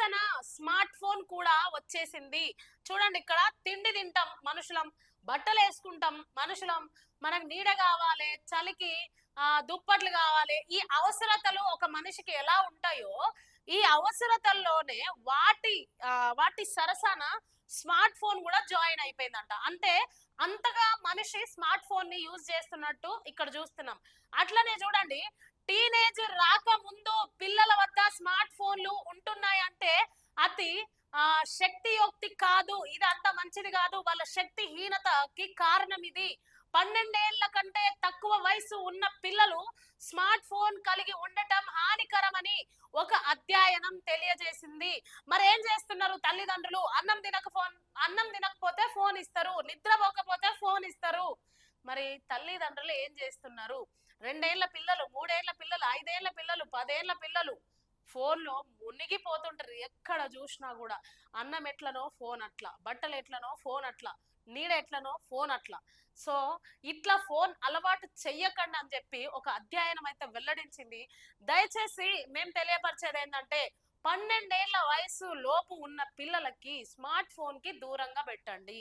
సరసన smart phone కూడా వచ్చేసింది. చూడండి, ఇక్కడ తిండి తింటాం మనుషులం, బట్టలు వేసుకుంటాం మనుషులం, మనకు నీడ కావాలి, చలికి దుప్పట్లు కావాలి. ఈ అవసరతలు ఒక మనిషికి ఎలా ఉంటాయో, ఈ అవసరతల్లోనే వాటి వాటి సరసన స్మార్ట్ ఫోన్ కూడా జాయిన్ అయిపోయిందంట. అంటే అంతగా మనిషి స్మార్ట్ ఫోన్ ని యూజ్ చేస్తున్నట్టు ఇక్కడ చూస్తున్నాం. అట్లనే చూడండి, టీనేజ్ రాకముందు పిల్లల వద్ద స్మార్ట్ ఫోన్లు ఉంటున్నాయంటే అతి శక్తియుక్తి కాదు. ఇది అంత మంచిది కాదు. వాళ్ళ శక్తిహీనతకి కారణం ఇది. 12 ఏళ్ల కంటే తక్కువ వయసు ఉన్న పిల్లలు స్మార్ట్ ఫోన్ కలిగి ఉండటం హానికరమని ఒక అధ్యయనం తెలియజేసింది. మరి ఏం చేస్తున్నారు తల్లిదండ్రులు? అన్నం తినకపోతే ఫోన్ ఇస్తారు, నిద్రపోకపోతే ఫోన్ ఇస్తారు. మరి తల్లిదండ్రులు ఏం చేస్తున్నారు? 2 ఏళ్ల పిల్లలు, 3 ఏళ్ల పిల్లలు, 5 ఏళ్ల పిల్లలు, 10 ఏళ్ల పిల్లలు ఫోన్‌లో మునిగిపోతుంటారు. ఎక్కడ చూసినా గూడా. అన్నం ఎట్లనో ఫోన్ అట్లా, బట్టలు ఎట్లనో ఫోన్ అట్లా, నీడ ఎట్లనో ఫోన్ అట్లా. సో, ఇట్లా ఫోన్ అలవాటు చెయ్యకండి అని చెప్పి ఒక అధ్యయనం అయితే వెల్లడించింది. దయచేసి మేము తెలియపరిచేదేంటంటే, 12 ఏళ్ల వయసు లోపు ఉన్న పిల్లలకి స్మార్ట్ ఫోన్‌కి దూరంగా పెట్టండి.